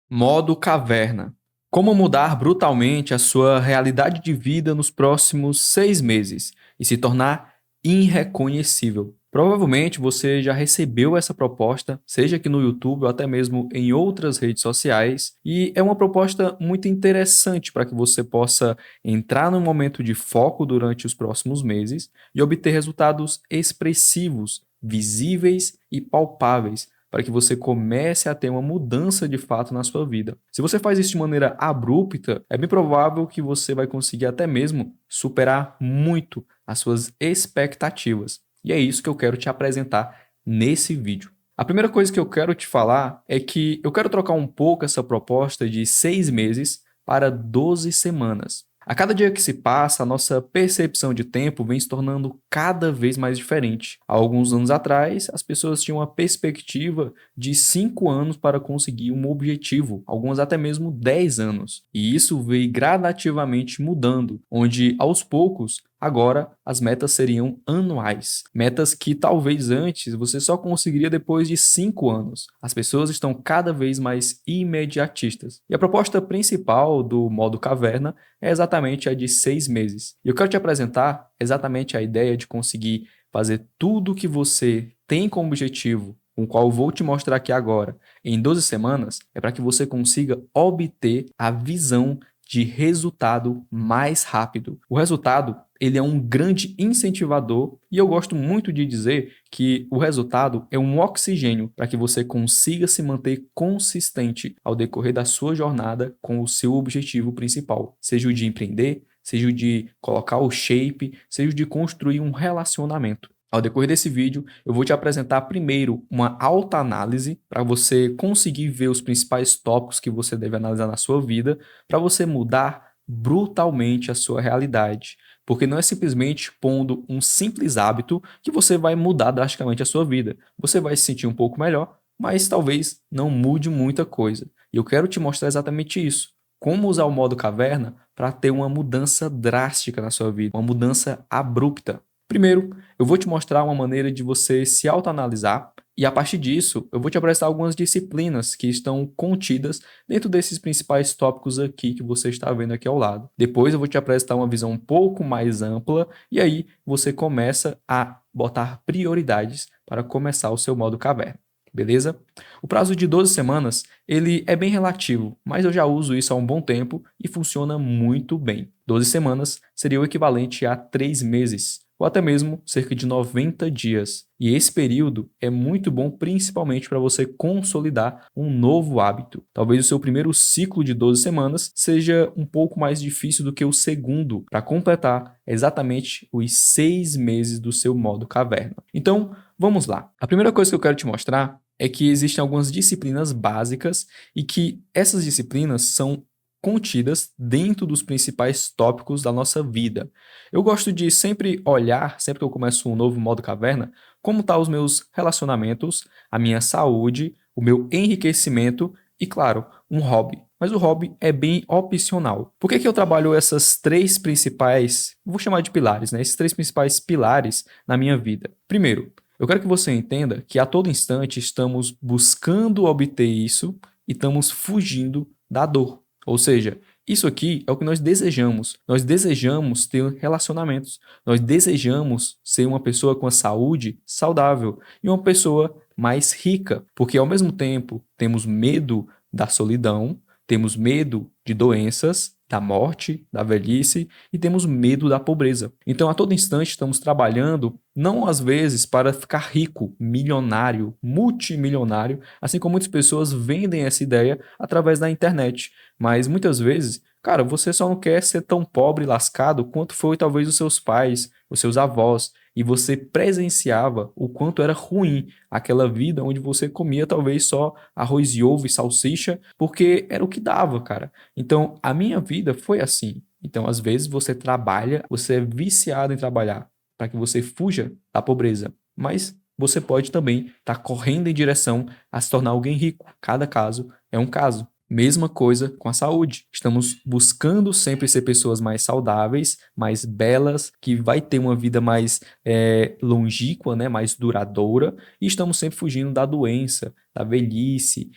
Modo caverna. Como mudar brutalmente a sua realidade de vida nos próximos 6 meses e se tornar irreconhecível. Provavelmente você já recebeu essa proposta, seja aqui no YouTube ou até mesmo em outras redes sociais, e é uma proposta muito interessante para que você possa entrar num momento de foco durante os próximos meses e obter resultados expressivos, visíveis e palpáveis para que você comece a ter uma mudança de fato na sua vida. Se você faz isso de maneira abrupta, é bem provável que você vai conseguir até mesmo superar muito as suas expectativas. E é isso que eu quero te apresentar nesse vídeo. A primeira coisa que eu quero te falar é que eu quero trocar um pouco essa proposta de 6 meses para 12 semanas. A cada dia que se passa, a nossa percepção de tempo vem se tornando cada vez mais diferente. Há alguns anos atrás, as pessoas tinham uma perspectiva de 5 anos para conseguir um objetivo, algumas até mesmo 10 anos. E isso veio gradativamente mudando, onde aos poucos agora as metas seriam anuais. Metas que talvez antes você só conseguiria depois de 5 anos. As pessoas estão cada vez mais imediatistas. E a proposta principal do modo caverna é exatamente a de 6 meses. E eu quero te apresentar exatamente a ideia de conseguir fazer tudo o que você tem como objetivo, com o qual eu vou te mostrar aqui agora, em 12 semanas, é para que você consiga obter a visão de resultado mais rápido. O resultado, ele é um grande incentivador e eu gosto muito de dizer que o resultado é um oxigênio para que você consiga se manter consistente ao decorrer da sua jornada com o seu objetivo principal, seja o de empreender, seja o de colocar o shape, seja o de construir um relacionamento. Ao decorrer desse vídeo, eu vou te apresentar primeiro uma autoanálise para você conseguir ver os principais tópicos que você deve analisar na sua vida para você mudar brutalmente a sua realidade. Porque não é simplesmente pondo um simples hábito que você vai mudar drasticamente a sua vida. Você vai se sentir um pouco melhor, mas talvez não mude muita coisa. E eu quero te mostrar exatamente isso. Como usar o modo caverna para ter uma mudança drástica na sua vida, uma mudança abrupta. Primeiro, eu vou te mostrar uma maneira de você se autoanalisar e a partir disso eu vou te apresentar algumas disciplinas que estão contidas dentro desses principais tópicos aqui que você está vendo aqui ao lado. Depois eu vou te apresentar uma visão um pouco mais ampla e aí você começa a botar prioridades para começar o seu modo caverna. Beleza? O prazo de 12 semanas, ele é bem relativo, mas eu já uso isso há um bom tempo e funciona muito bem. 12 semanas seria o equivalente a 3 meses, ou até mesmo cerca de 90 dias. E esse período é muito bom principalmente para você consolidar um novo hábito. Talvez o seu primeiro ciclo de 12 semanas seja um pouco mais difícil do que o segundo, para completar exatamente os 6 meses do seu modo caverna. Então, vamos lá. A primeira coisa que eu quero te mostrar é que existem algumas disciplinas básicas e que essas disciplinas são contidas dentro dos principais tópicos da nossa vida. Eu gosto de sempre olhar, sempre que eu começo um novo modo caverna, como estão os meus relacionamentos, a minha saúde, o meu enriquecimento e, claro, um hobby. Mas o hobby é bem opcional. Por que que eu trabalho essas três principais, vou chamar de pilares, né? Esses três principais pilares na minha vida? Primeiro, eu quero que você entenda que a todo instante estamos buscando obter isso e estamos fugindo da dor. Ou seja, isso aqui é o que nós desejamos. Nós desejamos ter relacionamentos. Nós desejamos ser uma pessoa com a saúde saudável e uma pessoa mais rica, porque ao mesmo tempo temos medo da solidão, temos medo de doenças, da morte, da velhice e temos medo da pobreza. Então, a todo instante estamos trabalhando, não às vezes para ficar rico, milionário, multimilionário, assim como muitas pessoas vendem essa ideia através da internet. Mas muitas vezes, cara, você só não quer ser tão pobre e lascado quanto foi talvez os seus pais, os seus avós, e você presenciava o quanto era ruim aquela vida onde você comia talvez só arroz e ovo e salsicha, porque era o que dava, cara. Então, a minha vida foi assim. Então, às vezes você trabalha, você é viciado em trabalhar para que você fuja da pobreza, mas você pode também estar correndo em direção a se tornar alguém rico. Cada caso é um caso. Mesma coisa com a saúde. Estamos buscando sempre ser pessoas mais saudáveis, mais belas, que vai ter uma vida mais longínqua, né, mais duradoura, e estamos sempre fugindo da doença, da velhice,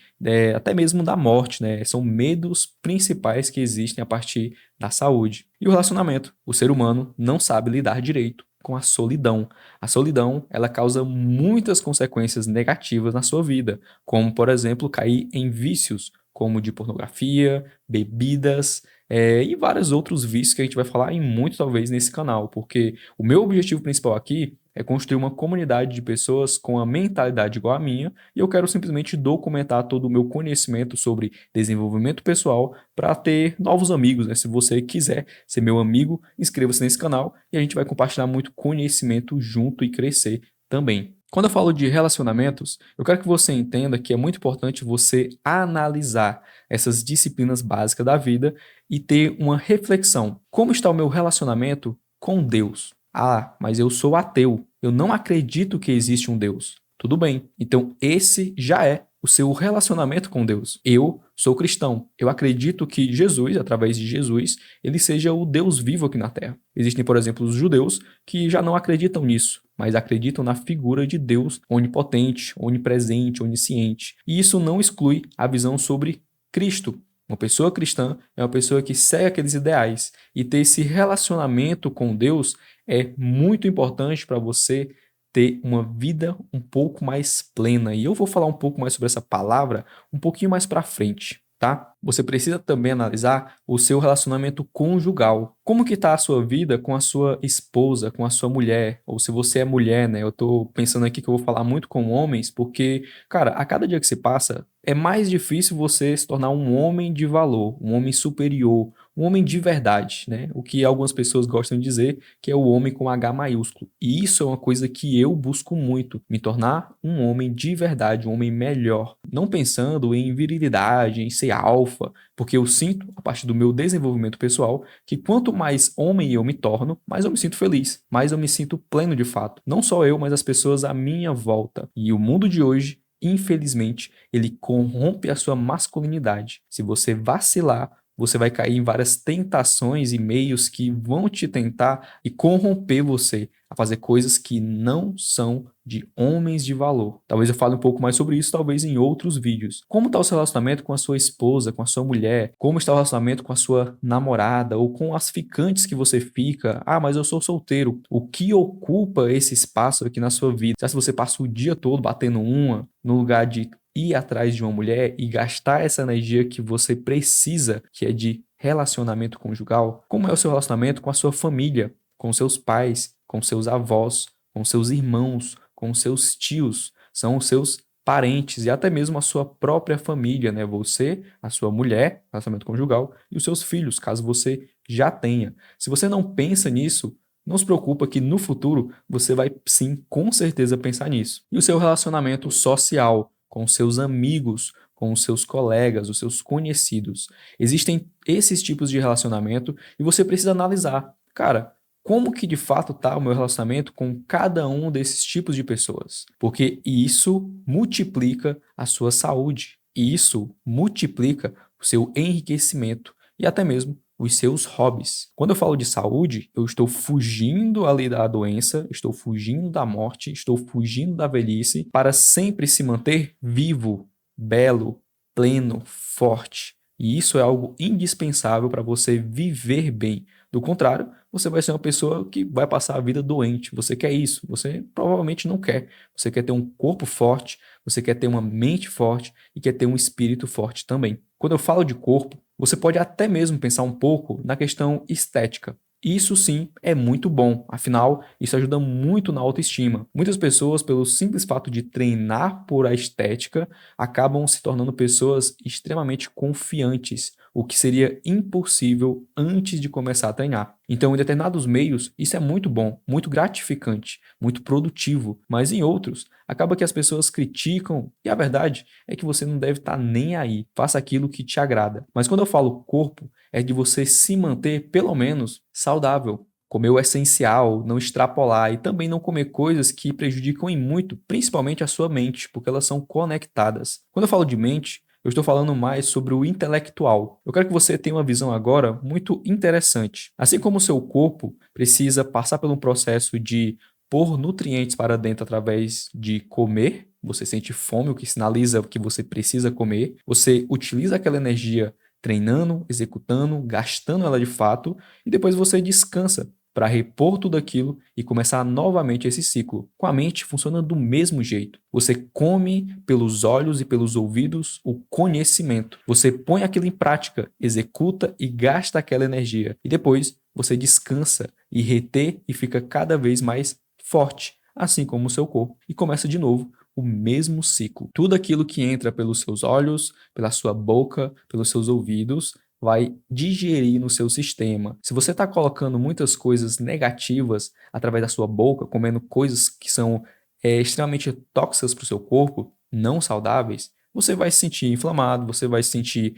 até mesmo da morte, né? São medos principais que existem a partir da saúde. E o relacionamento. O ser humano não sabe lidar direito com a solidão. A solidão, ela causa muitas consequências negativas na sua vida, como, por exemplo, cair em vícios, como de pornografia, bebidas, e vários outros vícios que a gente vai falar em muito talvez nesse canal, porque o meu objetivo principal aqui é construir uma comunidade de pessoas com a mentalidade igual à minha, e eu quero simplesmente documentar todo o meu conhecimento sobre desenvolvimento pessoal para ter novos amigos, né? Se você quiser ser meu amigo, inscreva-se nesse canal e a gente vai compartilhar muito conhecimento junto e crescer também. Quando eu falo de relacionamentos, eu quero que você entenda que é muito importante você analisar essas disciplinas básicas da vida e ter uma reflexão. Como está o meu relacionamento com Deus? Ah, mas eu sou ateu. Eu não acredito que existe um Deus. Tudo bem. Então, esse já é o seu relacionamento com Deus. Eu sou cristão. Eu acredito que Jesus, através de Jesus, ele seja o Deus vivo aqui na Terra. Existem, por exemplo, os judeus que já não acreditam nisso, mas acreditam na figura de Deus onipotente, onipresente, onisciente. E isso não exclui a visão sobre Cristo. Uma pessoa cristã é uma pessoa que segue aqueles ideais. E ter esse relacionamento com Deus é muito importante para você ter uma vida um pouco mais plena. E eu vou falar um pouco mais sobre essa palavra um pouquinho mais para frente, tá? Você precisa também analisar o seu relacionamento conjugal. Como que tá a sua vida com a sua esposa, com a sua mulher? Ou se você é mulher, né? Eu tô pensando aqui que eu vou falar muito com homens, porque, cara, a cada dia que se passa, é mais difícil você se tornar um homem de valor, um homem superior, um homem de verdade, né? O que algumas pessoas gostam de dizer que é o homem com H maiúsculo. E isso é uma coisa que eu busco muito, me tornar um homem de verdade, um homem melhor. Não pensando em virilidade, em ser alfa, porque eu sinto, a partir do meu desenvolvimento pessoal, que quanto mais homem eu me torno, mais eu me sinto feliz, mais eu me sinto pleno de fato. Não só eu, mas as pessoas à minha volta. E o mundo de hoje, infelizmente, ele corrompe a sua masculinidade. Se você vacilar, você vai cair em várias tentações e meios que vão te tentar e corromper você a fazer coisas que não são de homens de valor. Talvez eu fale um pouco mais sobre isso, talvez em outros vídeos. Como está o seu relacionamento com a sua esposa, com a sua mulher? Como está o relacionamento com a sua namorada ou com as ficantes que você fica? Ah, mas eu sou solteiro. O que ocupa esse espaço aqui na sua vida? Se você passa o dia todo batendo uma, no lugar de ir atrás de uma mulher e gastar essa energia que você precisa, que é de relacionamento conjugal? Como é o seu relacionamento com a sua família, com seus pais, com seus avós, com seus irmãos, com seus tios? São os seus parentes e até mesmo a sua própria família, né? Você, a sua mulher, relacionamento conjugal, e os seus filhos, caso você já tenha. Se você não pensa nisso, não se preocupa que no futuro você vai sim, com certeza pensar nisso. E o seu relacionamento social com seus amigos, com os seus colegas, os seus conhecidos. Existem esses tipos de relacionamento e você precisa analisar, cara, como que de fato está o meu relacionamento com cada um desses tipos de pessoas? Porque isso multiplica a sua saúde, e isso multiplica o seu enriquecimento e até mesmo os seus hobbies. Quando eu falo de saúde, eu estou fugindo ali da doença, estou fugindo da morte, estou fugindo da velhice para sempre se manter vivo, belo, pleno, forte. E isso é algo indispensável para você viver bem. Do contrário, você vai ser uma pessoa que vai passar a vida doente. Você quer isso? Você provavelmente não quer. Você quer ter um corpo forte, você quer ter uma mente forte e quer ter um espírito forte também. Quando eu falo de corpo, você pode até mesmo pensar um pouco na questão estética. Isso sim é muito bom, afinal, isso ajuda muito na autoestima. Muitas pessoas, pelo simples fato de treinar por a estética, acabam se tornando pessoas extremamente confiantes, o que seria impossível antes de começar a treinar. Então, em determinados meios, isso é muito bom, muito gratificante, muito produtivo, mas em outros, acaba que as pessoas criticam e a verdade é que você não deve estar nem aí. Faça aquilo que te agrada. Mas quando eu falo corpo, é de você se manter, pelo menos, saudável. Comer o essencial, não extrapolar e também não comer coisas que prejudicam em muito, principalmente a sua mente, porque elas são conectadas. Quando eu falo de mente, Eu estou falando mais sobre o intelectual. Eu quero que você tenha uma visão agora muito interessante. Assim como o seu corpo precisa passar por um processo de pôr nutrientes para dentro através de comer, você sente fome, o que sinaliza que você precisa comer, você utiliza aquela energia treinando, executando, gastando ela de fato, e depois você descansa para repor tudo aquilo e começar novamente esse ciclo. Com a mente funciona do mesmo jeito. Você come pelos olhos e pelos ouvidos o conhecimento. Você põe aquilo em prática, executa e gasta aquela energia. E depois você descansa e retém e fica cada vez mais forte, assim como o seu corpo, e começa de novo o mesmo ciclo. Tudo aquilo que entra pelos seus olhos, pela sua boca, pelos seus ouvidos, vai digerir no seu sistema. Se você está colocando muitas coisas negativas através da sua boca, comendo coisas que são extremamente tóxicas para o seu corpo, não saudáveis, você vai se sentir inflamado, você vai se sentir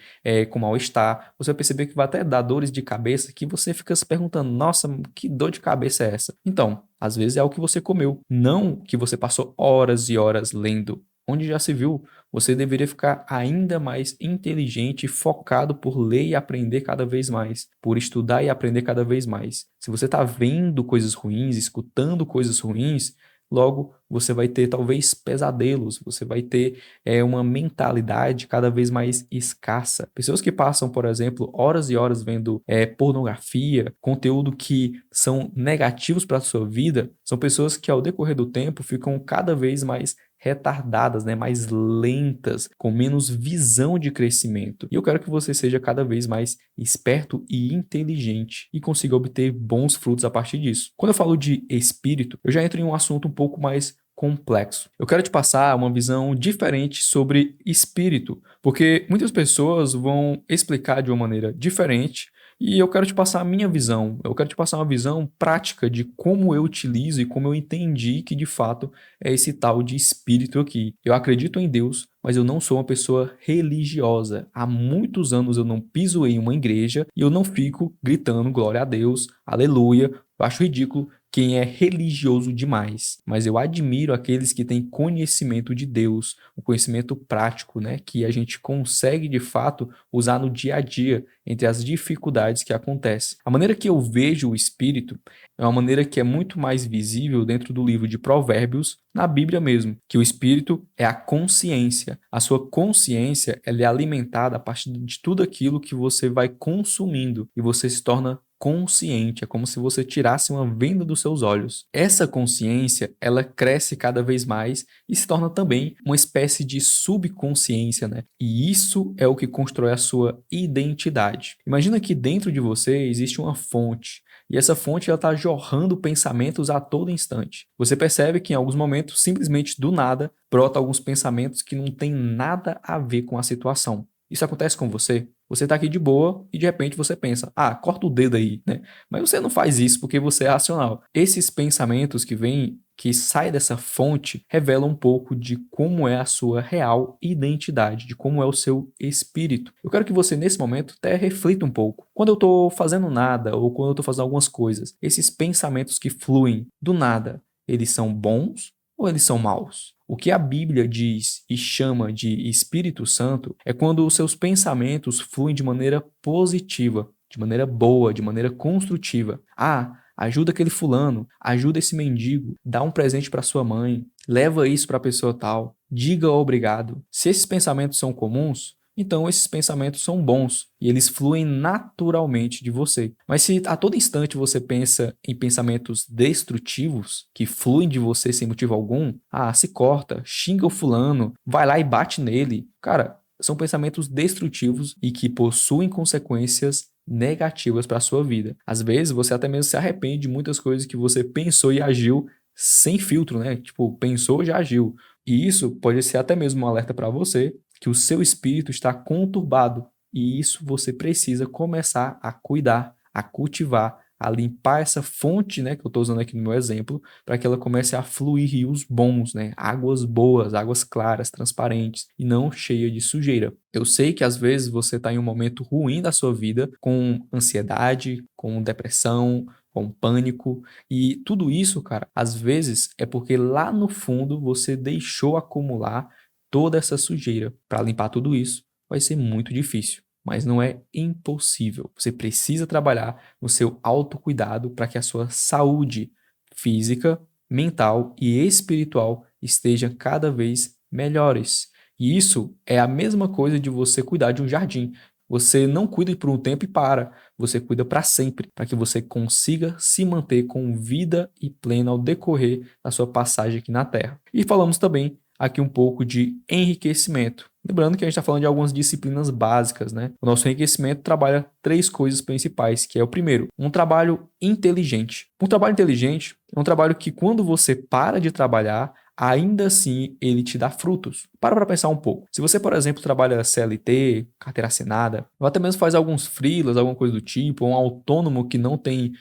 com mal-estar, você vai perceber que vai até dar dores de cabeça que você fica se perguntando, nossa, que dor de cabeça é essa? Então, às vezes é o que você comeu, não que você passou horas e horas lendo. Onde já se viu, você deveria ficar ainda mais inteligente e focado por ler e aprender cada vez mais, por estudar e aprender cada vez mais. Se você está vendo coisas ruins, escutando coisas ruins, logo você vai ter talvez pesadelos, você vai ter uma mentalidade cada vez mais escassa. Pessoas que passam, por exemplo, horas e horas vendo pornografia, conteúdo que são negativos para a sua vida, são pessoas que ao decorrer do tempo ficam cada vez mais retardadas, né, mais lentas, com menos visão de crescimento. E eu quero que você seja cada vez mais esperto e inteligente e consiga obter bons frutos a partir disso. Quando eu falo de espírito, eu já entro em um assunto um pouco mais complexo. Eu quero te passar uma visão diferente sobre espírito, porque muitas pessoas vão explicar de uma maneira diferente e eu quero te passar a minha visão. Eu quero te passar uma visão prática de como eu utilizo e como eu entendi que de fato é esse tal de espírito aqui. Eu acredito em Deus, mas eu não sou uma pessoa religiosa. Há muitos anos eu não piso em uma igreja e eu não fico gritando glória a Deus, aleluia. Eu acho ridículo quem é religioso demais, mas eu admiro aqueles que têm conhecimento de Deus, um conhecimento prático, né, que a gente consegue de fato usar no dia a dia entre as dificuldades que acontecem. A maneira que eu vejo o espírito é uma maneira que é muito mais visível dentro do livro de Provérbios, na Bíblia mesmo, que o espírito é a consciência. A sua consciência, ela é alimentada a partir de tudo aquilo que você vai consumindo e você se torna consciente, é como se você tirasse uma venda dos seus olhos. Essa consciência, ela cresce cada vez mais e se torna também uma espécie de subconsciência, né? E isso é o que constrói a sua identidade. Imagina que dentro de você existe uma fonte, e essa fonte ela está jorrando pensamentos a todo instante. Você percebe que em alguns momentos, simplesmente do nada, brota alguns pensamentos que não têm nada a ver com a situação. Isso acontece com você? Você está aqui de boa e de repente você pensa, ah, corta o dedo aí, né? Mas você não faz isso porque você é racional. Esses pensamentos que vêm, que saem dessa fonte, revelam um pouco de como é a sua real identidade, de como é o seu espírito. Eu quero que você, nesse momento, até reflita um pouco. Quando eu estou fazendo nada ou quando eu estou fazendo algumas coisas, esses pensamentos que fluem do nada, eles são bons ou eles são maus? O que a Bíblia diz e chama de Espírito Santo é quando os seus pensamentos fluem de maneira positiva, de maneira boa, de maneira construtiva. Ah, ajuda aquele fulano, ajuda esse mendigo, dá um presente para sua mãe, leva isso para a pessoa tal, diga obrigado. Se esses pensamentos são comuns, então esses pensamentos são bons e eles fluem naturalmente de você. Mas se a todo instante você pensa em pensamentos destrutivos que fluem de você sem motivo algum, ah, se corta, xinga o fulano, vai lá e bate nele. Cara, são pensamentos destrutivos e que possuem consequências negativas para a sua vida. Às vezes você até mesmo se arrepende de muitas coisas que você pensou e agiu sem filtro, né? Tipo, pensou, já agiu. E isso pode ser até mesmo um alerta para você que o seu espírito está conturbado e isso você precisa começar a cuidar, a cultivar, a limpar essa fonte, né, que eu estou usando aqui no meu exemplo, para que ela comece a fluir rios bons, né, águas boas, águas claras, transparentes e não cheia de sujeira. Eu sei que às vezes você está em um momento ruim da sua vida, com ansiedade, com depressão, com pânico, e tudo isso, cara, às vezes é porque lá no fundo você deixou acumular toda essa sujeira. Para limpar tudo isso, vai ser muito difícil, mas não é impossível. Você precisa trabalhar no seu autocuidado para que a sua saúde física, mental e espiritual esteja cada vez melhores. E isso é a mesma coisa de você cuidar de um jardim. Você não cuida por um tempo e para. Você cuida para sempre, para que você consiga se manter com vida e plena ao decorrer da sua passagem aqui na Terra. E falamos também aqui um pouco de enriquecimento. Lembrando que a gente está falando de algumas disciplinas básicas, né? O nosso enriquecimento trabalha três coisas principais, que é o primeiro, um trabalho inteligente. Um trabalho inteligente é um trabalho que quando você para de trabalhar, ainda assim ele te dá frutos. Para pensar um pouco. Se você, por exemplo, trabalha CLT, carteira assinada, ou até mesmo faz alguns freelas, alguma coisa do tipo, ou um autônomo que não tem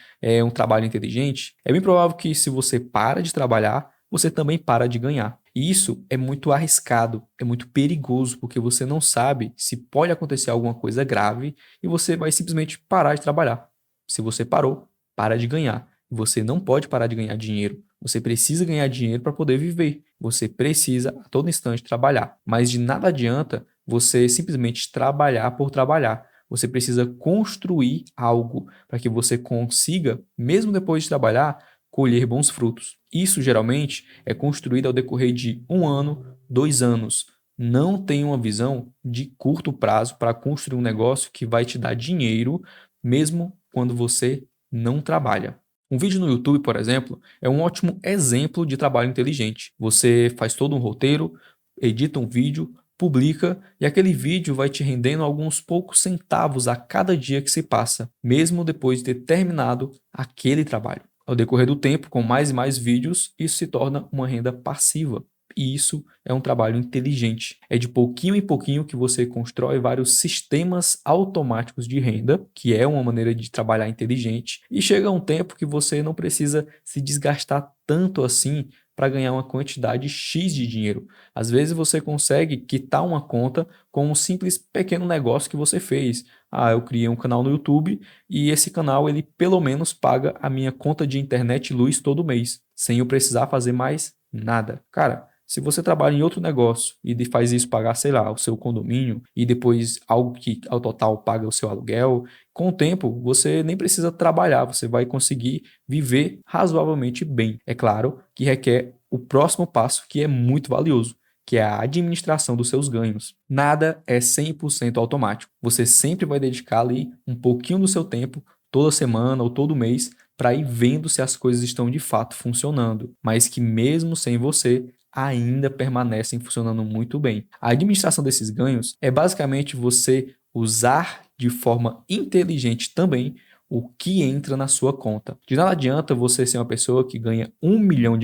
um trabalho inteligente, é bem provável que se você para de trabalhar, você também para de ganhar. E isso é muito arriscado, é muito perigoso, porque você não sabe se pode acontecer alguma coisa grave e você vai simplesmente parar de trabalhar. Se você parou, para de ganhar. Você não pode parar de ganhar dinheiro. Você precisa ganhar dinheiro para poder viver. Você precisa a todo instante trabalhar. Mas de nada adianta você simplesmente trabalhar por trabalhar. Você precisa construir algo para que você consiga, mesmo depois de trabalhar, colher bons frutos. Isso geralmente é construído ao decorrer de 1 ano, 2 anos. Não tem uma visão de curto prazo para construir um negócio que vai te dar dinheiro, mesmo quando você não trabalha. Um vídeo no YouTube, por exemplo, é um ótimo exemplo de trabalho inteligente. Você faz todo um roteiro, edita um vídeo, publica e aquele vídeo vai te rendendo alguns poucos centavos a cada dia que se passa, mesmo depois de ter terminado aquele trabalho. Ao decorrer do tempo, com mais e mais vídeos, isso se torna uma renda passiva. E isso é um trabalho inteligente. É de pouquinho em pouquinho que você constrói vários sistemas automáticos de renda, que é uma maneira de trabalhar inteligente, e chega um tempo que você não precisa se desgastar tanto assim para ganhar uma quantidade X de dinheiro. Às vezes você consegue quitar uma conta com um simples pequeno negócio que você fez. Ah, eu criei um canal no YouTube e esse canal ele pelo menos paga a minha conta de internet e luz todo mês, sem eu precisar fazer mais nada. Cara, se você trabalha em outro negócio e faz isso pagar, sei lá, o seu condomínio e depois algo que ao total paga o seu aluguel, com o tempo você nem precisa trabalhar, você vai conseguir viver razoavelmente bem. É claro que requer o próximo passo que é muito valioso, que é a administração dos seus ganhos. Nada é 100% automático. Você sempre vai dedicar ali um pouquinho do seu tempo, toda semana ou todo mês, para ir vendo se as coisas estão de fato funcionando, mas que mesmo sem você, ainda permanecem funcionando muito bem. A administração desses ganhos é basicamente você usar de forma inteligente também o que entra na sua conta. De nada adianta você ser uma pessoa que ganha R$ 1 milhão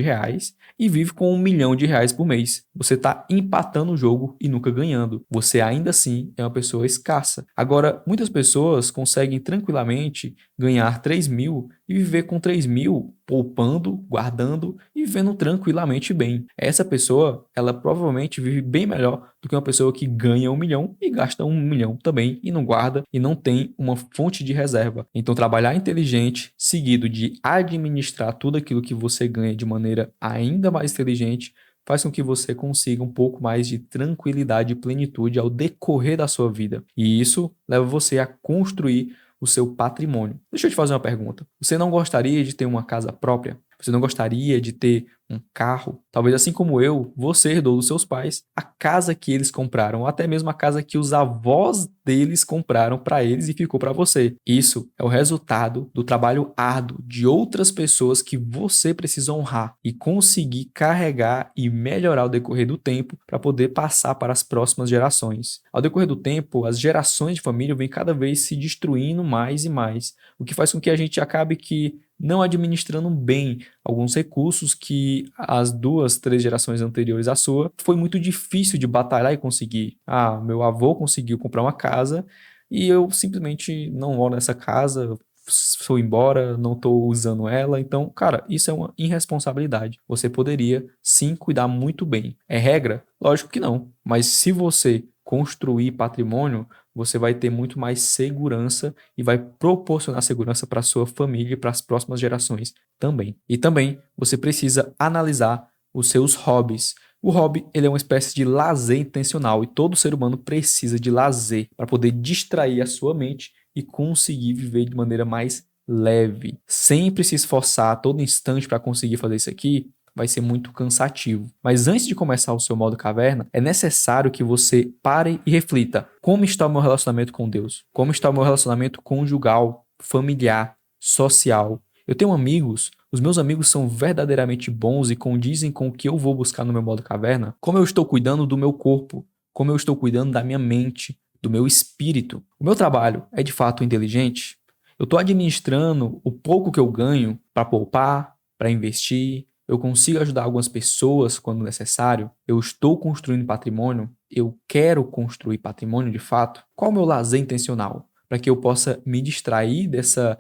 e vive com R$ 1 milhão por mês. Você está empatando o jogo e nunca ganhando. Você ainda assim é uma pessoa escassa. Agora, muitas pessoas conseguem tranquilamente ganhar 3 mil e viver com 3 mil, poupando, guardando e vivendo tranquilamente bem. Essa pessoa, ela provavelmente vive bem melhor do que uma pessoa que ganha 1 milhão e gasta 1 milhão também e não guarda e não tem uma fonte de reserva. Então, trabalhar inteligente, seguido de administrar tudo aquilo que você ganha de maneira ainda mais inteligente, faz com que você consiga um pouco mais de tranquilidade e plenitude ao decorrer da sua vida. E isso leva você a construir o seu patrimônio. Deixa eu te fazer uma pergunta. Você não gostaria de ter uma casa própria? Você não gostaria de ter um carro? Talvez assim como eu, você herdou dos seus pais a casa que eles compraram, ou até mesmo a casa que os avós deles compraram para eles e ficou para você. Isso é o resultado do trabalho árduo de outras pessoas que você precisa honrar e conseguir carregar e melhorar ao decorrer do tempo para poder passar para as próximas gerações. Ao decorrer do tempo, as gerações de família vêm cada vez se destruindo mais e mais, o que faz com que a gente acabe que não administrando bem alguns recursos que as 2, 3 gerações anteriores à sua foi muito difícil de batalhar e conseguir. Ah, meu avô conseguiu comprar uma casa e eu simplesmente não moro nessa casa, sou embora, não estou usando ela. Então, cara, isso é uma irresponsabilidade. Você poderia sim cuidar muito bem. É regra? Lógico que não. Mas se você construir patrimônio, você vai ter muito mais segurança e vai proporcionar segurança para a sua família e para as próximas gerações também. E também você precisa analisar os seus hobbies. O hobby, ele é uma espécie de lazer intencional e todo ser humano precisa de lazer para poder distrair a sua mente e conseguir viver de maneira mais leve. Sempre se esforçar a todo instante para conseguir fazer isso aqui vai ser muito cansativo. Mas antes de começar o seu modo caverna, é necessário que você pare e reflita: como está o meu relacionamento com Deus? Como está o meu relacionamento conjugal, familiar, social? Eu tenho amigos, os meus amigos são verdadeiramente bons e condizem com o que eu vou buscar no meu modo caverna? Como eu estou cuidando do meu corpo? Como eu estou cuidando da minha mente, do meu espírito? O meu trabalho é de fato inteligente? Eu estou administrando o pouco que eu ganho para poupar, para investir? Eu consigo ajudar algumas pessoas quando necessário? Eu estou construindo patrimônio? Eu quero construir patrimônio de fato? Qual é o meu lazer intencional? Para que eu possa me distrair dessa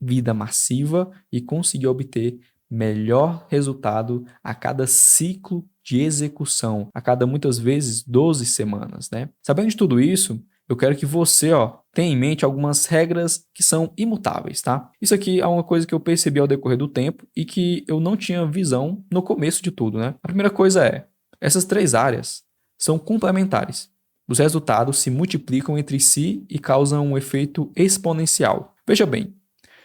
vida massiva e conseguir obter melhor resultado a cada ciclo de execução, a cada muitas vezes 12 semanas, né? Sabendo de tudo isso, eu quero que você, tenha em mente algumas regras que são imutáveis, tá? Isso aqui é uma coisa que eu percebi ao decorrer do tempo e que eu não tinha visão no começo de tudo, né? A primeira coisa é, essas três áreas são complementares. Os resultados se multiplicam entre si e causam um efeito exponencial. Veja bem,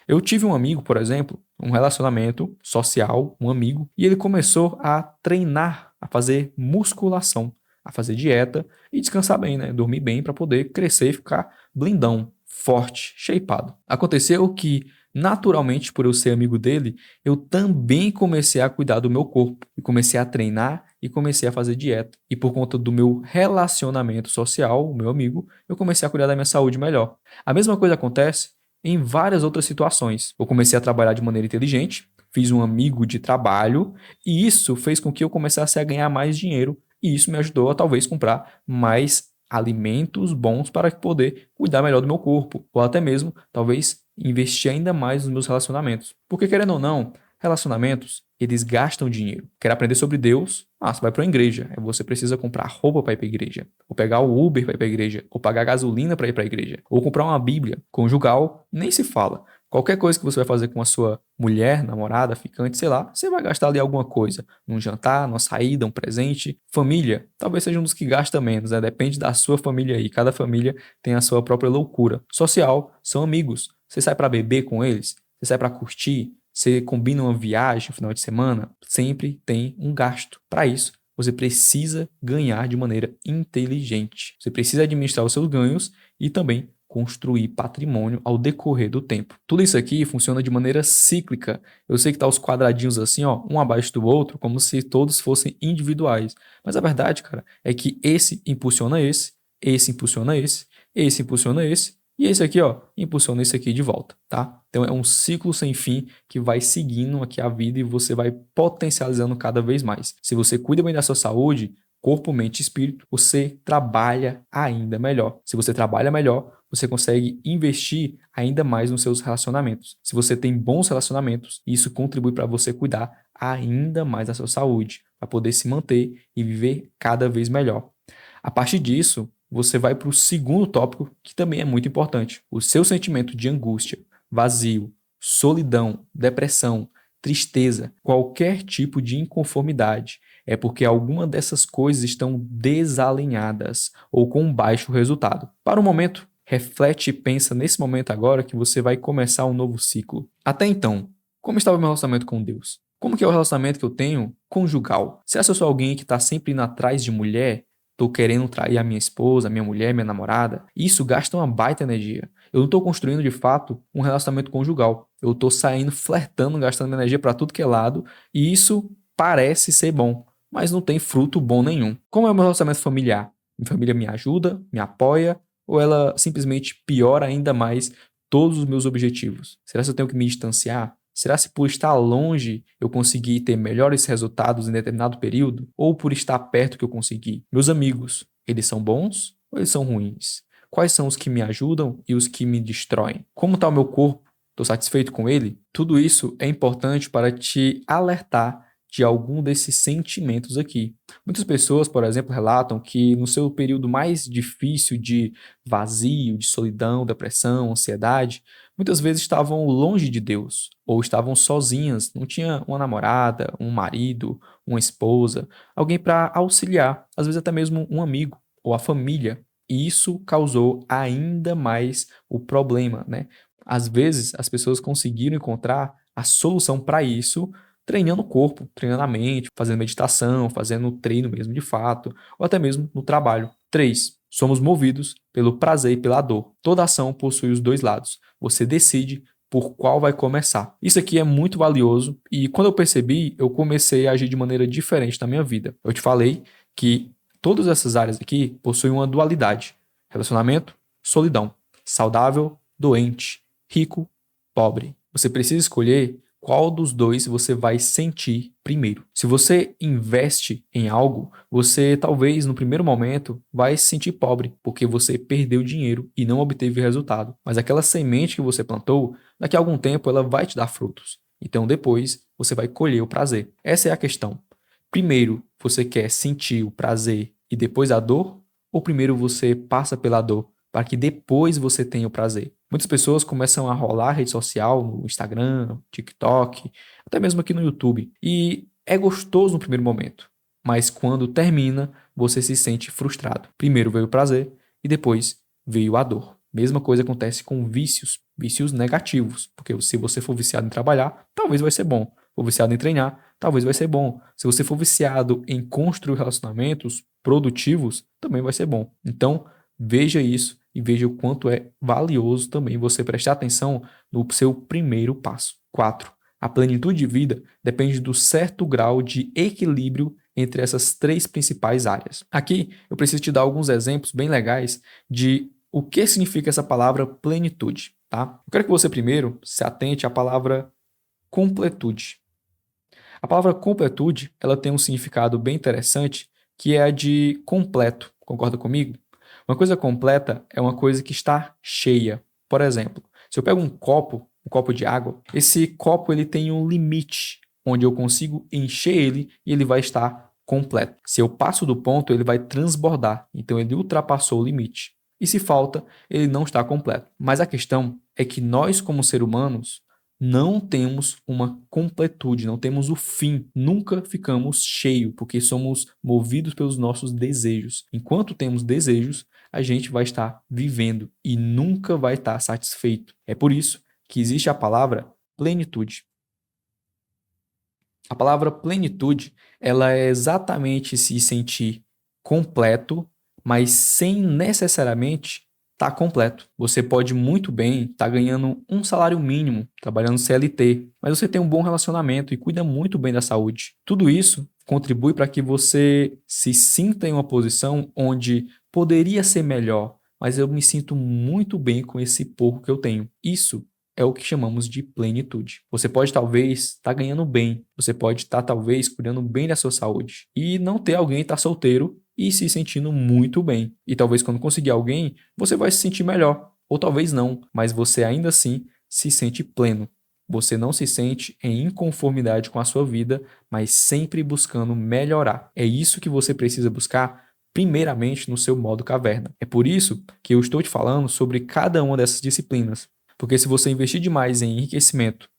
eu tive um amigo, por exemplo, um relacionamento social, um amigo, e ele começou a treinar, a fazer musculação, a fazer dieta e descansar bem, né? Dormir bem para poder crescer e ficar blindão, forte, shapeado. Aconteceu que, naturalmente, por eu ser amigo dele, eu também comecei a cuidar do meu corpo, e comecei a treinar e comecei a fazer dieta. E por conta do meu relacionamento social, o meu amigo, eu comecei a cuidar da minha saúde melhor. A mesma coisa acontece em várias outras situações. Eu comecei a trabalhar de maneira inteligente, fiz um amigo de trabalho e isso fez com que eu começasse a ganhar mais dinheiro e isso me ajudou a talvez comprar mais alimentos bons para poder cuidar melhor do meu corpo ou até mesmo talvez investir ainda mais nos meus relacionamentos. Porque querendo ou não, relacionamentos, eles gastam dinheiro. Quer aprender sobre Deus? Você vai para uma igreja. Aí você precisa comprar roupa para ir para a igreja. Ou pegar o Uber para ir para a igreja. Ou pagar gasolina para ir para a igreja. Ou comprar uma Bíblia. Conjugal, nem se fala. Qualquer coisa que você vai fazer com a sua mulher, namorada, ficante, sei lá, você vai gastar ali alguma coisa. Num jantar, numa saída, um presente. Família, talvez seja um dos que gasta menos, né? Depende da sua família aí. Cada família tem a sua própria loucura. Social, são amigos. Você sai para beber com eles? Você sai para curtir? Você combina uma viagem no final de semana? Sempre tem um gasto. Para isso, você precisa ganhar de maneira inteligente. Você precisa administrar os seus ganhos e também construir patrimônio ao decorrer do tempo. Tudo isso aqui funciona de maneira cíclica. Eu sei que tá os quadradinhos assim, um abaixo do outro, como se todos fossem individuais. Mas a verdade, cara, é que esse impulsiona esse impulsiona esse impulsiona esse, e esse aqui, impulsiona esse aqui de volta, tá? Então é um ciclo sem fim que vai seguindo aqui a vida e você vai potencializando cada vez mais. Se você cuida bem da sua saúde, corpo, mente e espírito, você trabalha ainda melhor. Se você trabalha melhor, você consegue investir ainda mais nos seus relacionamentos. Se você tem bons relacionamentos, isso contribui para você cuidar ainda mais da sua saúde, para poder se manter e viver cada vez melhor. A partir disso, você vai para o segundo tópico, que também é muito importante. O seu sentimento de angústia, vazio, solidão, depressão, tristeza, qualquer tipo de inconformidade, é porque alguma dessas coisas estão desalinhadas ou com baixo resultado. Para o momento, reflete e pensa nesse momento agora que você vai começar um novo ciclo. Até então, como estava o meu relacionamento com Deus? Como que é o relacionamento que eu tenho conjugal? Será que eu sou alguém que está sempre indo atrás de mulher? Estou querendo trair a minha esposa, a minha mulher, minha namorada? Isso gasta uma baita energia. Eu não estou construindo, de fato, um relacionamento conjugal. Eu estou saindo, flertando, gastando minha energia para tudo que é lado, e isso parece ser bom, mas não tem fruto bom nenhum. Como é o meu relacionamento familiar? Minha família me ajuda, me apoia, ou ela simplesmente piora ainda mais todos os meus objetivos? Será que eu tenho que me distanciar? Será se por estar longe eu consegui ter melhores resultados em determinado período? Ou por estar perto que eu consegui? Meus amigos, eles são bons ou eles são ruins? Quais são os que me ajudam e os que me destroem? Como está o meu corpo? Estou satisfeito com ele? Tudo isso é importante para te alertar de algum desses sentimentos aqui. Muitas pessoas, por exemplo, relatam que no seu período mais difícil de vazio, de solidão, depressão, ansiedade, muitas vezes estavam longe de Deus ou estavam sozinhas, não tinha uma namorada, um marido, uma esposa, alguém para auxiliar, às vezes até mesmo um amigo ou a família. E isso causou ainda mais o problema, né? Às vezes as pessoas conseguiram encontrar a solução para isso treinando o corpo, treinando a mente, fazendo meditação, fazendo treino mesmo de fato, ou até mesmo no trabalho. 3. Somos movidos pelo prazer e pela dor. Toda ação possui os dois lados. Você decide por qual vai começar. Isso aqui é muito valioso e quando eu percebi, eu comecei a agir de maneira diferente na minha vida. Eu te falei que todas essas áreas aqui possuem uma dualidade: relacionamento, solidão, saudável, doente, rico, pobre. Você precisa escolher qual dos dois você vai sentir primeiro. Se você investe em algo, você talvez no primeiro momento vai se sentir pobre, porque você perdeu dinheiro e não obteve resultado. Mas aquela semente que você plantou, daqui a algum tempo ela vai te dar frutos. Então depois você vai colher o prazer. Essa é a questão. Primeiro você quer sentir o prazer e depois a dor? Ou primeiro você passa pela dor para que depois você tenha o prazer? Muitas pessoas começam a rolar rede social no Instagram, TikTok, até mesmo aqui no YouTube. E é gostoso no primeiro momento, mas quando termina, você se sente frustrado. Primeiro veio o prazer e depois veio a dor. Mesma coisa acontece com vícios, vícios negativos, porque se você for viciado em trabalhar, talvez vai ser bom. For viciado em treinar, talvez vai ser bom. Se você for viciado em construir relacionamentos produtivos, também vai ser bom. Então, veja isso e veja o quanto é valioso também você prestar atenção no seu primeiro passo. 4. A plenitude de vida depende do certo grau de equilíbrio entre essas três principais áreas. Aqui eu preciso te dar alguns exemplos bem legais de o que significa essa palavra plenitude, tá? Eu quero que você primeiro se atente à palavra completude. A palavra completude, ela tem um significado bem interessante, que é a de completo. Concorda comigo? Uma coisa completa é uma coisa que está cheia. Por exemplo, se eu pego um copo de água, esse copo ele tem um limite onde eu consigo encher ele e ele vai estar completo. Se eu passo do ponto, ele vai transbordar, então ele ultrapassou o limite. E se falta, ele não está completo. Mas a questão é que nós, como seres humanos, não temos uma completude, não temos o fim, nunca ficamos cheios, porque somos movidos pelos nossos desejos. Enquanto temos desejos, a gente vai estar vivendo e nunca vai estar satisfeito. É por isso que existe a palavra plenitude. A palavra plenitude, ela é exatamente se sentir completo, mas sem necessariamente estar completo. Você pode muito bem estar ganhando um salário mínimo, trabalhando CLT, mas você tem um bom relacionamento e cuida muito bem da saúde. Tudo isso contribui para que você se sinta em uma posição onde poderia ser melhor, mas eu me sinto muito bem com esse pouco que eu tenho. Isso é o que chamamos de plenitude. Você pode talvez estar ganhando bem, você pode estar talvez cuidando bem da sua saúde e não ter alguém estar solteiro e se sentindo muito bem. E talvez quando conseguir alguém, você vai se sentir melhor, ou talvez não, mas você ainda assim se sente pleno. Você não se sente em inconformidade com a sua vida, mas sempre buscando melhorar. É isso que você precisa buscar primeiramente no seu modo caverna. É por isso que eu estou te falando sobre cada uma dessas disciplinas. Porque se você investir demais em enriquecimento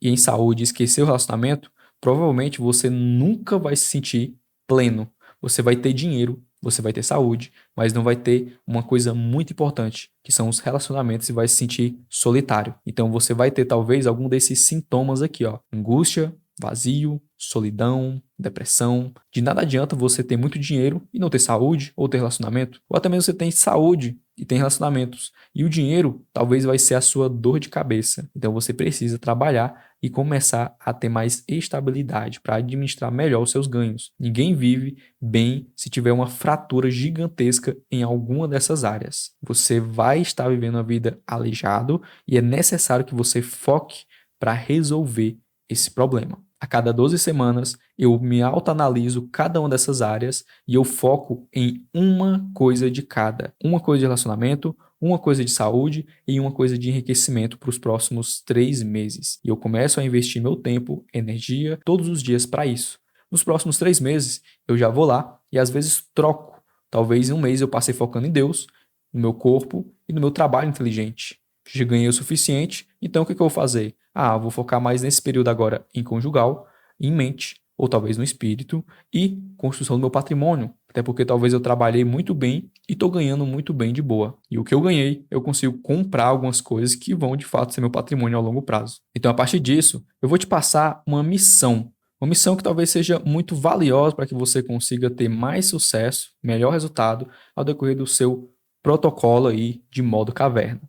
e em saúde e esquecer o relacionamento, provavelmente você nunca vai se sentir pleno. Você vai ter dinheiro, você vai ter saúde, mas não vai ter uma coisa muito importante, que são os relacionamentos e vai se sentir solitário. Então você vai ter talvez algum desses sintomas aqui, ó: angústia, vazio, solidão, depressão. De nada adianta você ter muito dinheiro e não ter saúde ou ter relacionamento. Ou até mesmo você tem saúde e tem relacionamentos. E o dinheiro talvez vai ser a sua dor de cabeça. Então você precisa trabalhar e começar a ter mais estabilidade para administrar melhor os seus ganhos. Ninguém vive bem se tiver uma fratura gigantesca em alguma dessas áreas. Você vai estar vivendo uma vida aleijado e é necessário que você foque para resolver esse problema. A cada 12 semanas, eu me autoanaliso cada uma dessas áreas e eu foco em uma coisa de cada. Uma coisa de relacionamento, uma coisa de saúde e uma coisa de enriquecimento para os próximos 3 meses. E eu começo a investir meu tempo, energia, todos os dias para isso. Nos próximos 3 meses, eu já vou lá e às vezes troco. Talvez em um mês eu passei focando em Deus, no meu corpo e no meu trabalho inteligente. Já ganhei o suficiente, então o que eu vou fazer? Vou focar mais nesse período agora em conjugal, em mente, ou talvez no espírito, e construção do meu patrimônio. Até porque talvez eu trabalhei muito bem e estou ganhando muito bem de boa. E o que eu ganhei, eu consigo comprar algumas coisas que vão de fato ser meu patrimônio ao longo prazo. Então, a partir disso, eu vou te passar uma missão. Uma missão que talvez seja muito valiosa para que você consiga ter mais sucesso, melhor resultado ao decorrer do seu protocolo aí de modo caverna.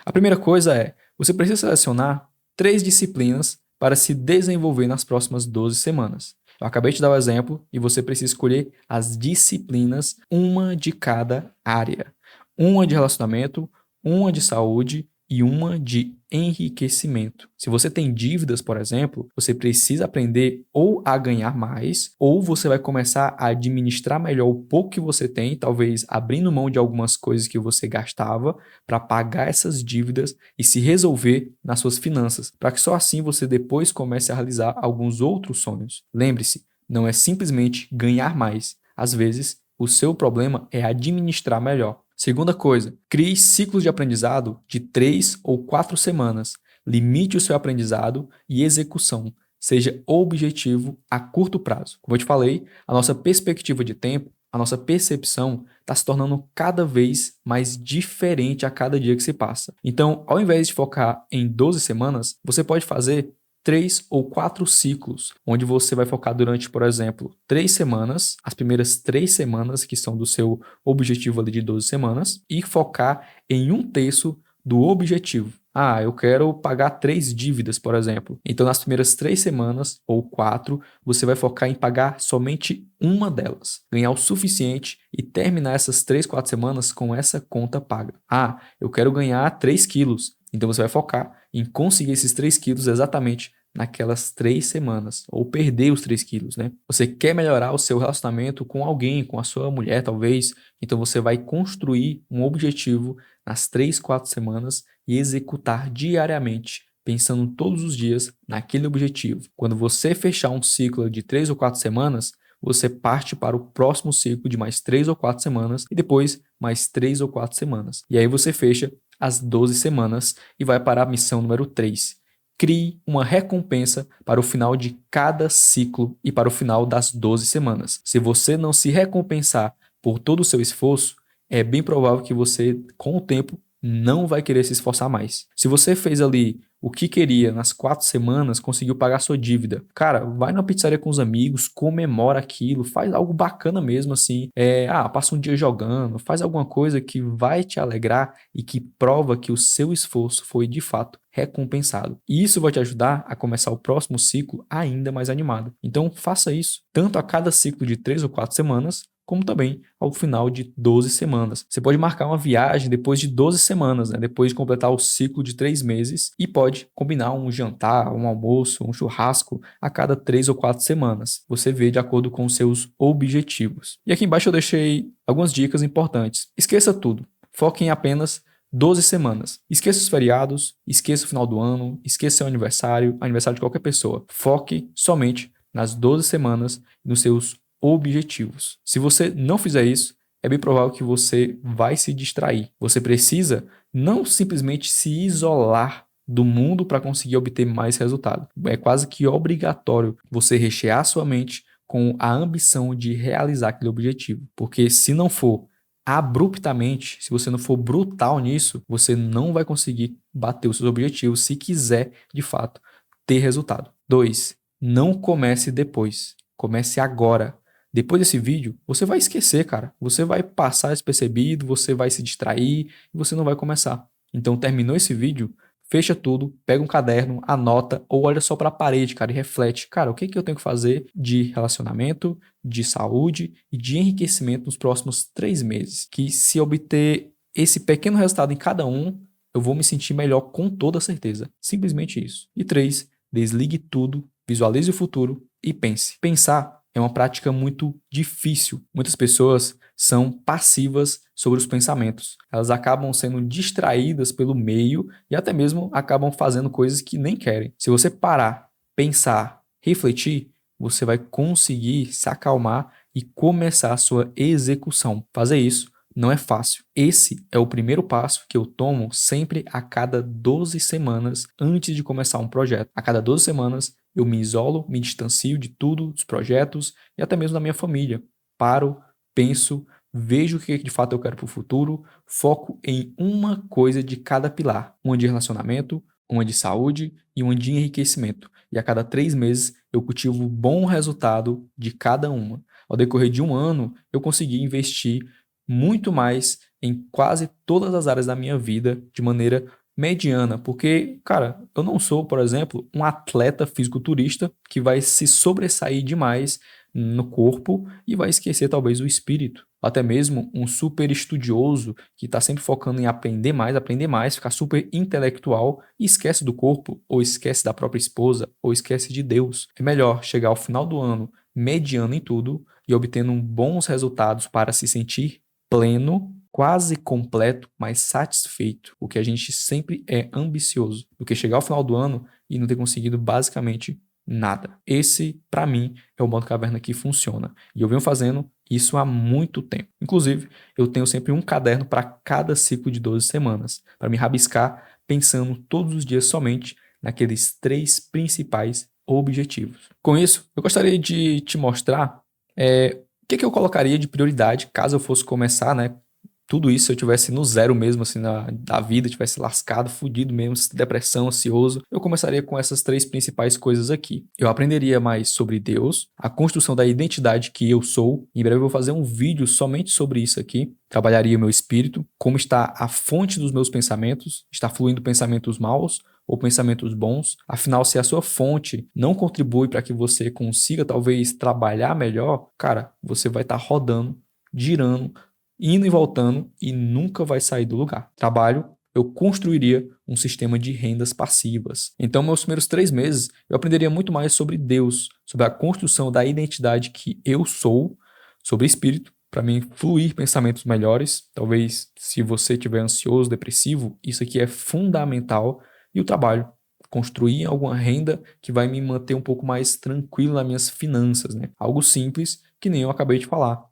A primeira coisa é, você precisa selecionar 3 disciplinas para se desenvolver nas próximas 12 semanas. Eu acabei de dar o exemplo e você precisa escolher as disciplinas, uma de cada área. Uma de relacionamento, uma de saúde e uma de enriquecimento. Se você tem dívidas, por exemplo, você precisa aprender ou a ganhar mais, ou você vai começar a administrar melhor o pouco que você tem, talvez abrindo mão de algumas coisas que você gastava para pagar essas dívidas e se resolver nas suas finanças, para que só assim você depois comece a realizar alguns outros sonhos. Lembre-se, não é simplesmente ganhar mais. Às vezes, o seu problema é administrar melhor. Segunda coisa, crie ciclos de aprendizado de 3 ou 4 semanas. Limite o seu aprendizado e execução. Seja objetivo a curto prazo. Como eu te falei, a nossa perspectiva de tempo, a nossa percepção está se tornando cada vez mais diferente a cada dia que se passa. Então, ao invés de focar em 12 semanas, você pode fazer 3 ou 4 ciclos, onde você vai focar durante, por exemplo, 3 semanas, as primeiras 3 semanas que são do seu objetivo ali de 12 semanas, e focar em 1/3 do objetivo. Eu quero pagar 3 dívidas, por exemplo. Então, nas primeiras 3 semanas ou 4, você vai focar em pagar somente uma delas. Ganhar o suficiente e terminar essas 3, 4 semanas com essa conta paga. Eu quero ganhar 3 quilos. Então, você vai focar em conseguir esses 3 quilos exatamente naquelas 3 semanas, ou perder os 3 quilos, né? Você quer melhorar o seu relacionamento com alguém, com a sua mulher, talvez, então você vai construir um objetivo nas 3, 4 semanas e executar diariamente, pensando todos os dias naquele objetivo. Quando você fechar um ciclo de 3 ou 4 semanas, você parte para o próximo ciclo de mais 3 ou 4 semanas e depois mais 3 ou 4 semanas. E aí você fecha as 12 semanas e vai para a missão número 3. Crie uma recompensa para o final de cada ciclo e para o final das 12 semanas. Se você não se recompensar por todo o seu esforço, é bem provável que você, com o tempo, não vai querer se esforçar mais. Se você fez ali o que queria nas 4 semanas, conseguiu pagar sua dívida, cara, vai na pizzaria com os amigos, comemora aquilo, faz algo bacana mesmo assim. Passa um dia jogando, faz alguma coisa que vai te alegrar e que prova que o seu esforço foi de fato recompensado. E isso vai te ajudar a começar o próximo ciclo ainda mais animado. Então faça isso, tanto a cada ciclo de 3 ou 4 semanas, como também ao final de 12 semanas. Você pode marcar uma viagem depois de 12 semanas, né? Depois de completar o ciclo de 3 meses, e pode combinar um jantar, um almoço, um churrasco a cada 3 ou 4 semanas. Você vê de acordo com os seus objetivos. E aqui embaixo eu deixei algumas dicas importantes. Esqueça tudo. Foque em apenas 12 semanas. Esqueça os feriados, esqueça o final do ano, esqueça seu aniversário de qualquer pessoa. Foque somente nas 12 semanas e nos seus objetivos. Se você não fizer isso, é bem provável que você vai se distrair. Você precisa não simplesmente se isolar do mundo para conseguir obter mais resultado. É quase que obrigatório você rechear sua mente com a ambição de realizar aquele objetivo. Porque se não for abruptamente, se você não for brutal nisso, você não vai conseguir bater os seus objetivos se quiser, de fato, ter resultado. 2. Não comece depois. Comece agora. Depois desse vídeo, você vai esquecer, cara. Você vai passar despercebido, você vai se distrair e você não vai começar. Então, terminou esse vídeo, fecha tudo, pega um caderno, anota ou olha só para a parede, cara, e reflete. Cara, o que eu tenho que fazer de relacionamento, de saúde e de enriquecimento nos próximos 3 meses? Que se obter esse pequeno resultado em cada um, eu vou me sentir melhor com toda certeza. Simplesmente isso. E 3, desligue tudo, visualize o futuro e pense. Pensar é uma prática muito difícil. Muitas pessoas são passivas sobre os pensamentos. Elas acabam sendo distraídas pelo meio e até mesmo acabam fazendo coisas que nem querem. Se você parar, pensar, refletir, você vai conseguir se acalmar e começar a sua execução. Fazer isso não é fácil. Esse é o primeiro passo que eu tomo sempre a cada 12 semanas antes de começar um projeto. A cada 12 semanas eu me isolo, me distancio de tudo, dos projetos e até mesmo da minha família. Paro, penso, vejo o que de fato eu quero para o futuro, foco em uma coisa de cada pilar. Uma de relacionamento, uma de saúde e uma de enriquecimento. E a cada 3 meses eu cultivo bom resultado de cada uma. Ao decorrer de um ano, eu consegui investir muito mais em quase todas as áreas da minha vida de maneira mediana, porque, cara, eu não sou, por exemplo, um atleta fisiculturista que vai se sobressair demais no corpo e vai esquecer talvez o espírito. Até mesmo um super estudioso que está sempre focando em aprender mais, ficar super intelectual e esquece do corpo, ou esquece da própria esposa, ou esquece de Deus. É melhor chegar ao final do ano mediano em tudo e obtendo bons resultados para se sentir pleno, quase completo, mas satisfeito, o que a gente sempre é ambicioso, do que chegar ao final do ano e não ter conseguido basicamente nada. Esse, para mim, é o modo caverna que funciona. E eu venho fazendo isso há muito tempo. Inclusive, eu tenho sempre um caderno para cada ciclo de 12 semanas, para me rabiscar pensando todos os dias somente naqueles 3 principais objetivos. Com isso, eu gostaria de te mostrar o que eu colocaria de prioridade caso eu fosse começar, né? Tudo isso se eu tivesse no zero mesmo, assim, da vida, tivesse lascado, fudido mesmo, depressão, ansioso, eu começaria com essas 3 principais coisas aqui. Eu aprenderia mais sobre Deus, a construção da identidade que eu sou. Em breve eu vou fazer um vídeo somente sobre isso aqui. Trabalharia meu espírito, como está a fonte dos meus pensamentos, está fluindo pensamentos maus ou pensamentos bons. Afinal, se a sua fonte não contribui para que você consiga talvez trabalhar melhor, cara, você vai estar rodando, girando, indo e voltando e nunca vai sair do lugar. Trabalho, eu construiria um sistema de rendas passivas. Então, meus primeiros 3 meses, eu aprenderia muito mais sobre Deus, sobre a construção da identidade que eu sou, sobre espírito, para mim fluir pensamentos melhores. Talvez, se você estiver ansioso, depressivo, isso aqui é fundamental. E o trabalho, construir alguma renda que vai me manter um pouco mais tranquilo nas minhas finanças, né? Algo simples que nem eu acabei de falar.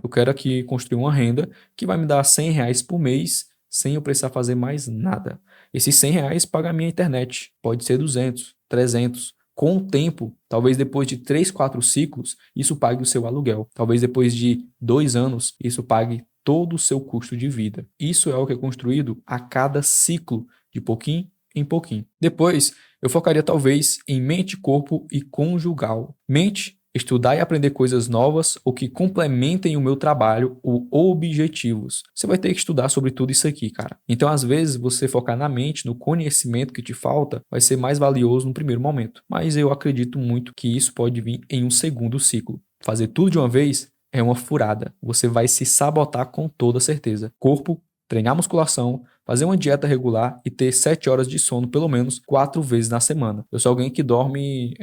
Eu quero aqui construir uma renda que vai me dar R$ 100 por mês sem eu precisar fazer mais nada. Esses R$ 100 paga a minha internet. Pode ser 200, 300. Com o tempo, talvez depois de 3, 4 ciclos, isso pague o seu aluguel. Talvez depois de 2 anos, isso pague todo o seu custo de vida. Isso é o que é construído a cada ciclo, de pouquinho em pouquinho. Depois, eu focaria talvez em mente, corpo e conjugal. Mente, estudar e aprender coisas novas ou que complementem o meu trabalho ou objetivos. Você vai ter que estudar sobre tudo isso aqui, cara. Então, às vezes, você focar na mente, no conhecimento que te falta, vai ser mais valioso no primeiro momento. Mas eu acredito muito que isso pode vir em um segundo ciclo. Fazer tudo de uma vez é uma furada. Você vai se sabotar com toda certeza. Corpo, treinar musculação, fazer uma dieta regular e ter 7 horas de sono pelo menos 4 vezes na semana. Eu sou alguém que dorme,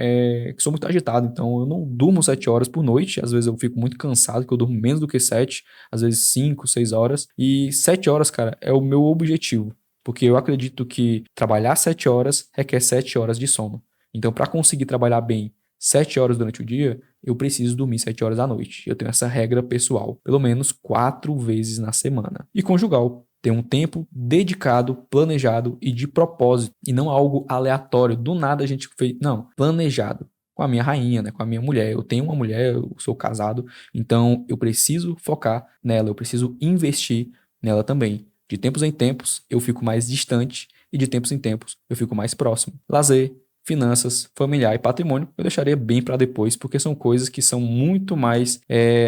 que sou muito agitado, então eu não durmo 7 horas por noite. Às vezes eu fico muito cansado, que eu durmo menos do que 7, às vezes 5, 6 horas. E 7 horas, cara, é o meu objetivo, porque eu acredito que trabalhar 7 horas requer 7 horas de sono. Então, para conseguir trabalhar bem 7 horas durante o dia, eu preciso dormir 7 horas à noite. Eu tenho essa regra pessoal, pelo menos 4 vezes na semana. E conjugal, ter um tempo dedicado, planejado e de propósito, e não algo aleatório. Do nada a gente fez, não, planejado. Com a minha rainha, né, com a minha mulher. Eu tenho uma mulher, eu sou casado, então eu preciso focar nela, eu preciso investir nela também. De tempos em tempos, eu fico mais distante e de tempos em tempos, eu fico mais próximo. Lazer, finanças, familiar e patrimônio, eu deixaria bem para depois, porque são coisas que são muito mais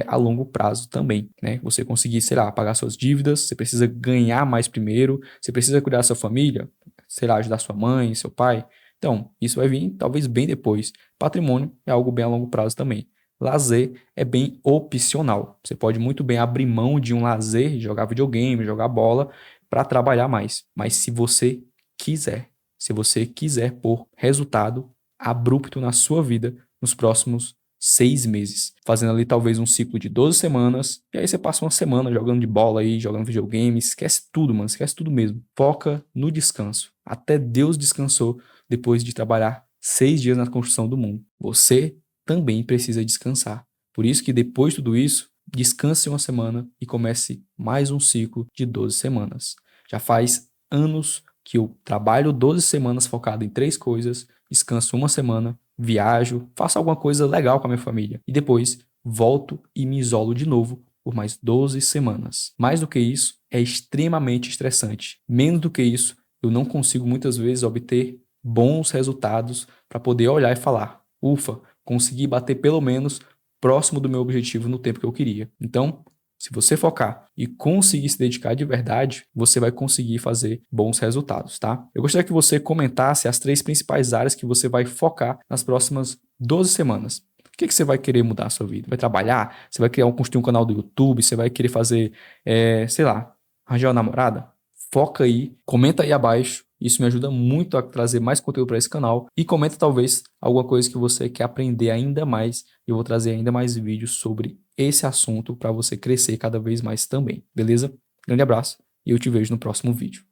a longo prazo também, né? Você conseguir, sei lá, pagar suas dívidas, você precisa ganhar mais primeiro, você precisa cuidar da sua família, sei lá, ajudar sua mãe, seu pai. Então, isso vai vir talvez bem depois. Patrimônio é algo bem a longo prazo também. Lazer é bem opcional. Você pode muito bem abrir mão de um lazer, jogar videogame, jogar bola, para trabalhar mais. Mas se você quiser. Se você quiser pôr resultado abrupto na sua vida nos próximos 6 meses, fazendo ali talvez um ciclo de 12 semanas, e aí você passa uma semana jogando de bola aí, jogando videogame, esquece tudo, mano, esquece tudo mesmo. Foca no descanso. Até Deus descansou depois de trabalhar 6 dias na construção do mundo. Você também precisa descansar. Por isso que depois de tudo isso, descanse uma semana e comece mais um ciclo de 12 semanas. Já faz anos que eu trabalho 12 semanas focado em 3 coisas, descanso uma semana, viajo, faço alguma coisa legal com a minha família e depois volto e me isolo de novo por mais 12 semanas. Mais do que isso, é extremamente estressante. Menos do que isso, eu não consigo muitas vezes obter bons resultados para poder olhar e falar: ufa, consegui bater pelo menos próximo do meu objetivo no tempo que eu queria. Então, se você focar e conseguir se dedicar de verdade, você vai conseguir fazer bons resultados, tá? Eu gostaria que você comentasse as 3 principais áreas que você vai focar nas próximas 12 semanas. O que você vai querer mudar na sua vida? Vai trabalhar? Você vai construir um canal do YouTube? Você vai querer fazer, sei lá, arranjar uma namorada? Foca aí, comenta aí abaixo. Isso me ajuda muito a trazer mais conteúdo para esse canal. E comenta talvez alguma coisa que você quer aprender ainda mais. Eu vou trazer ainda mais vídeos sobre esse assunto para você crescer cada vez mais também, beleza? Grande abraço e eu te vejo no próximo vídeo.